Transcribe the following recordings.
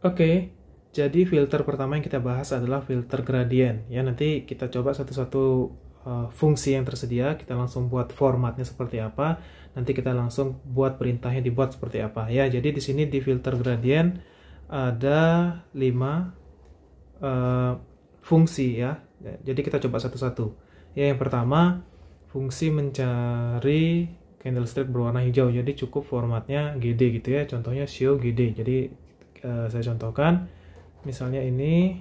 Oke, jadi filter pertama yang kita bahas adalah filter gradien. Ya, nanti kita coba satu-satu fungsi yang tersedia, kita langsung buat formatnya seperti apa. Nanti kita langsung buat perintahnya dibuat seperti apa. Ya, jadi di sini di filter gradien ada 5 fungsi ya. Jadi kita coba satu-satu. Ya, yang pertama fungsi mencari candlestick berwarna hijau. Jadi cukup formatnya GD gitu ya. Contohnya show GD. Jadi saya contohkan, misalnya ini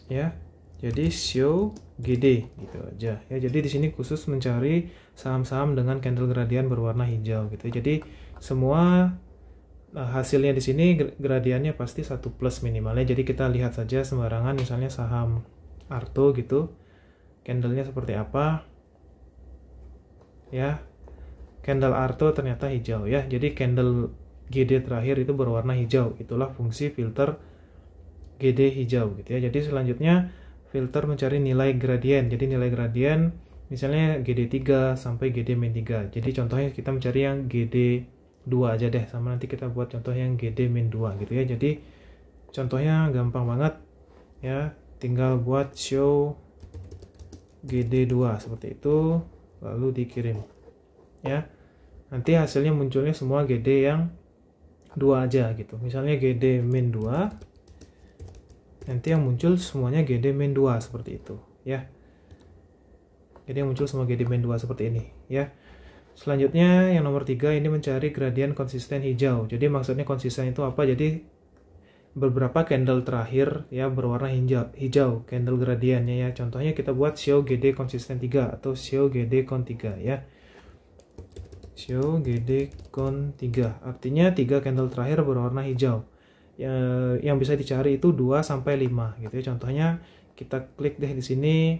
ya, jadi show GD gitu aja ya. Jadi di sini khusus mencari saham-saham dengan candle gradien berwarna hijau gitu. Jadi semua hasilnya di sini gradiennya pasti 1+ minimalnya. Jadi kita lihat saja sembarangan, misalnya saham Arto gitu, candlenya seperti apa ya. Candle Arto ternyata hijau ya. Jadi candle GD terakhir itu berwarna hijau. Itulah fungsi filter GD hijau gitu ya. Jadi selanjutnya filter mencari nilai gradien. Jadi nilai gradien misalnya GD3 sampai GD-3. Jadi contohnya kita mencari yang GD2 aja deh. Sama nanti kita buat contoh yang GD-2 gitu ya. Jadi contohnya gampang banget ya. Tinggal buat show GD2 seperti itu, lalu dikirim ya. Nanti hasilnya munculnya semua GD yang 2 aja gitu. Misalnya GD-2, nanti yang muncul semuanya GD-2 seperti itu ya. Jadi yang muncul semua GD-2 seperti ini ya. Selanjutnya yang nomor 3 ini mencari gradien konsisten hijau. Jadi maksudnya konsisten itu apa? Jadi beberapa candle terakhir ya berwarna hijau candle gradiennya ya. Contohnya kita buat show GD konsisten 3 atau show GD kon 3 ya. Show GD kon 3 artinya 3 candle terakhir berwarna hijau. Yang bisa dicari itu 2 sampai 5 gitu ya. Contohnya kita klik deh di sini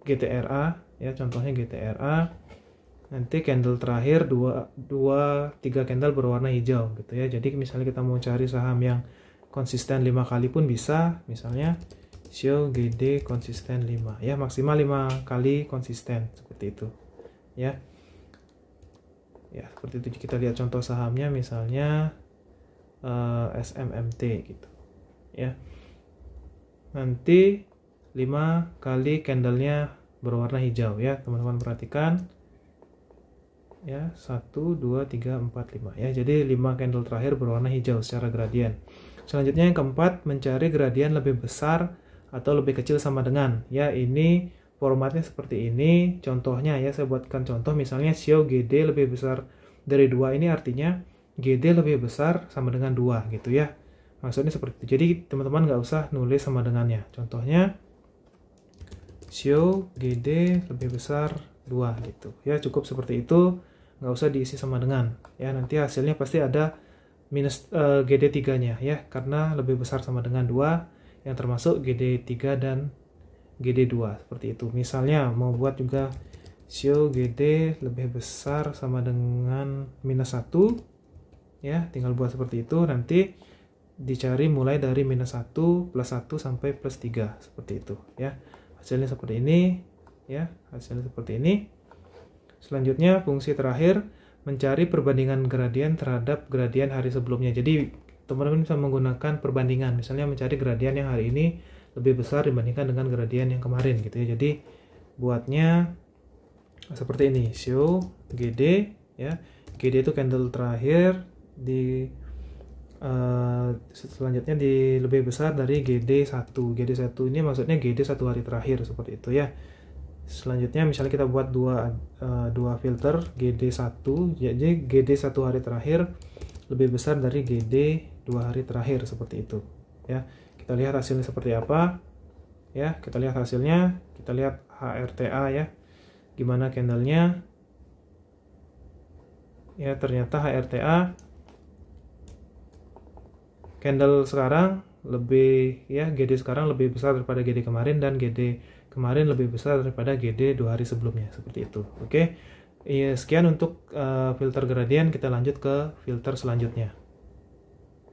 GTRA ya, contohnya GTRA. Nanti candle terakhir 3 candle berwarna hijau gitu ya. Jadi misalnya kita mau cari saham yang konsisten 5 kali pun bisa, misalnya show GD konsisten 5 ya, maksimal 5 kali konsisten seperti itu ya. Ya, seperti itu. Kita lihat contoh sahamnya misalnya SMMT gitu ya. Nanti 5 kali candlenya berwarna hijau ya, teman-teman perhatikan ya. 1, 2, 3, 4, 5 ya. Jadi 5 candle terakhir berwarna hijau secara gradien. Selanjutnya yang keempat, mencari gradien lebih besar atau lebih kecil sama dengan ya. Ini formatnya seperti ini. Contohnya ya, saya buatkan contoh misalnya show GD lebih besar dari 2. Ini artinya GD lebih besar sama dengan 2 gitu ya. Maksudnya seperti itu. Jadi teman-teman nggak usah nulis sama dengannya. Contohnya show GD lebih besar 2 gitu ya. Cukup seperti itu, nggak usah diisi sama dengan ya. Nanti hasilnya pasti ada minus GD3 nya ya, karena lebih besar sama dengan 2 yang termasuk GD3 dan GD2 seperti itu. Misalnya mau buat juga show GD lebih besar sama dengan -1 ya, tinggal buat seperti itu. Nanti dicari mulai dari -1, +1 sampai +3 seperti itu ya. Hasilnya seperti ini ya, hasilnya seperti ini. Selanjutnya fungsi terakhir mencari perbandingan gradien terhadap gradien hari sebelumnya. Jadi teman-teman bisa menggunakan perbandingan, misalnya mencari gradien yang hari ini lebih besar dibandingkan dengan gradien yang kemarin gitu ya. Jadi buatnya seperti ini, show GD ya. GD itu candle terakhir di selanjutnya di lebih besar dari GD1. GD1 ini maksudnya GD 1 hari terakhir seperti itu ya. Selanjutnya misalnya kita buat dua filter GD1, jadi GD 1 hari terakhir lebih besar dari GD 2 hari terakhir seperti itu ya. Kita lihat hasilnya seperti apa ya. Kita lihat hasilnya, kita lihat HRTA ya, gimana candlenya ya. Ternyata HRTA candle sekarang lebih ya, GD sekarang lebih besar daripada GD kemarin, dan GD kemarin lebih besar daripada GD 2 hari sebelumnya seperti itu. Oke ya, sekian untuk filter gradien. Kita lanjut ke filter selanjutnya.